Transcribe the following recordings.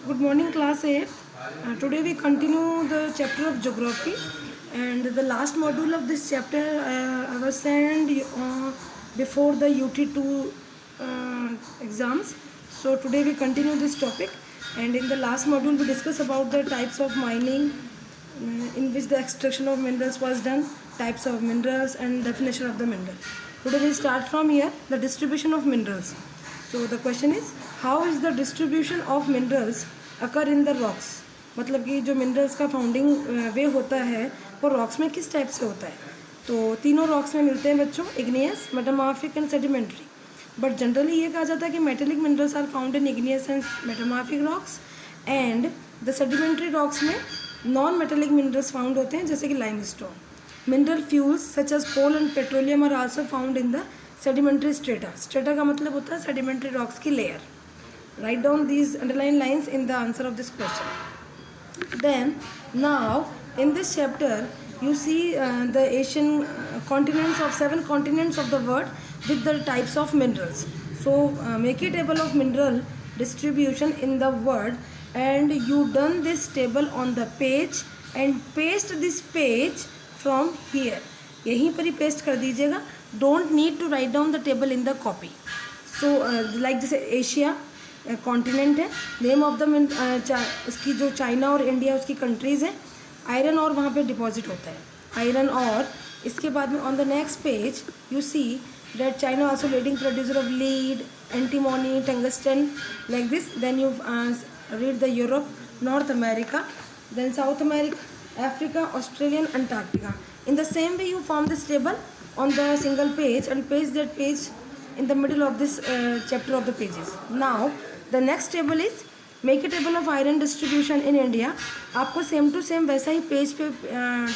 Good morning, class 8. Today we continue the chapter of geography, and the last module of this chapter I was sent before the UT2 exams. So today we continue this topic, and in the last module we discussed about the types of mining in which the extraction of minerals was done, types of minerals and definition of the mineral. Today we start from here, the distribution of minerals. So the question is, how is the distribution of minerals occur in the rocks? मतलब कि जो minerals का founding वे होता है वो rocks में किस type से होता है. तो तीनों रॉक्स में मिलते हैं बच्चों, igneous, metamorphic and sedimentary. But generally ये कहा जाता है कि metallic minerals are found in igneous and metamorphic rocks, and the sedimentary rocks में नॉन मेटेलिक मिनरल्स फाउंड होते हैं जैसे कि limestone. Mineral fuels such as coal and petroleum are also found in the sedimentary strata. Strata का मतलब होता है sedimentary rocks की layer. Write down these underlined lines in the answer of this question. Then now in this chapter you see the Asian continents of 7 continents of the world with the types of minerals. So make a table of mineral distribution in the world, and you done this table on the page and paste this page from here. यहीं पर ही paste कर दीजिएगा. Don't need to write down the table in the copy. So like जैसे Asia continent है, name of the उसकी जो China और India उसकी कंट्रीज़ हैं. आयरन और वहाँ पे डिपॉजिट होता है, आयरन और. इसके बाद में on the next page you see that China also leading producer of lead, antimony, tungsten, like this. Then you read the Europe, North America, then South America, Africa, Australian, Antarctica. In the same way you form this table on the single page and paste that page in the middle of this chapter of the pages. Now the next table is make a table of iron distribution in India. आपको same to same वैसा ही page पे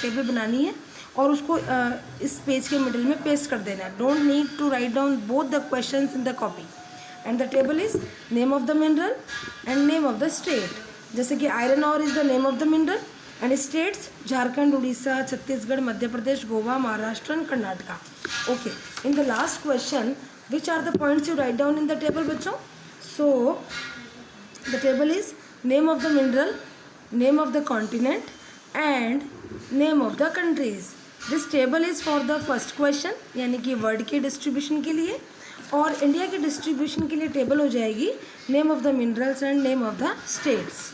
table बनानी है और उसको इस page के middle में पेस्ट कर देना है. Don't need to write down both the questions in the copy. And the table is name of the mineral and name of the state. जैसे कि iron ore is the name of the mineral and states Jharkhand, Orissa, Chhattisgarh, Madhya Pradesh, Goa, Maharashtra and Karnataka. Okay, in the last question which are the points you write down in the table बच्चों? So the table is name of the mineral, name of the continent and name of the countries. This table is for the first question, यानी कि word के distribution के लिए, और India के distribution के लिए टेबल हो जाएगी name of the minerals and name of the states.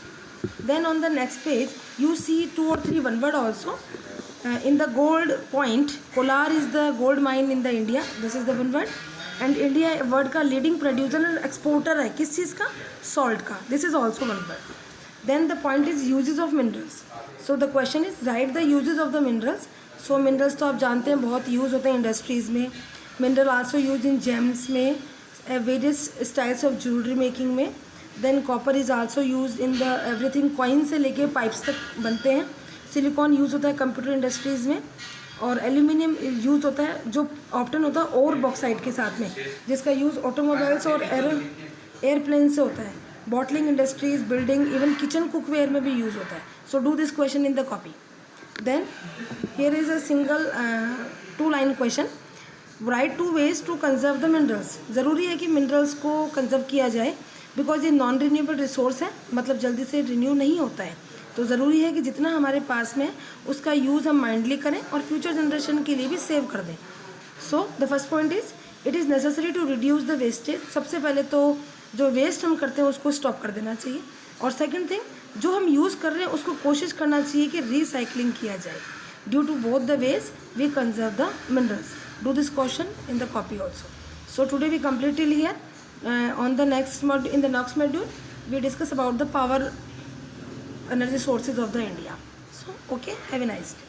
Then on the next page you see 2 or 3 one word also. In the gold point, Kolar is the gold mine in the India. This is the one word. And India world का leading producer and exporter है किस चीज़ का? Salt का. This is also one word. Then the point is usages of minerals. So the question is write the usages of the minerals. So minerals तो आप जानते हैं बहुत यूज़ होते हैं इंडस्ट्रीज़ में. Mineral also use in gems में, various styles of jewellery making में. Then copper is also use in the everything, coin से लेके पाइप्स तक बनते हैं. सिलिकॉन यूज़ होता है कंप्यूटर इंडस्ट्रीज़ में, और एल्यूमिनियम यूज़ होता है जो ऑप्टन होता है और बॉक्साइड के साथ में, जिसका यूज़ ऑटोमोबाइल्स और एयरप्लेन से होता है. Bottling industries, building, even kitchen cookware में भी यूज़ होता है. So do this question in the copy. Then here is a single 2 line question. Write 2 ways to conserve the minerals. ज़रूरी है कि मिनरल्स को कंजर्व किया जाए बिकॉज ये नॉन रिन्यूएबल रिसोर्स है, मतलब जल्दी से रिन्यू नहीं होता है. तो ज़रूरी है कि जितना हमारे पास में उसका यूज़ हम माइंडली करें और फ्यूचर जनरेशन के लिए भी सेव कर दें. So the first point is it is necessary to reduce the wastage. सबसे पहले तो जो वेस्ट हम करते हैं उसको स्टॉप कर देना चाहिए. और सेकंड थिंग, जो हम यूज़ कर रहे हैं उसको कोशिश करना चाहिए कि रिसाइकलिंग किया जाए. Due to both the ways we conserve the minerals. Do this question in the copy also. So today we completely here on the next module. In the next module we discuss about the power energy sources of the India. So okay, have a nice day.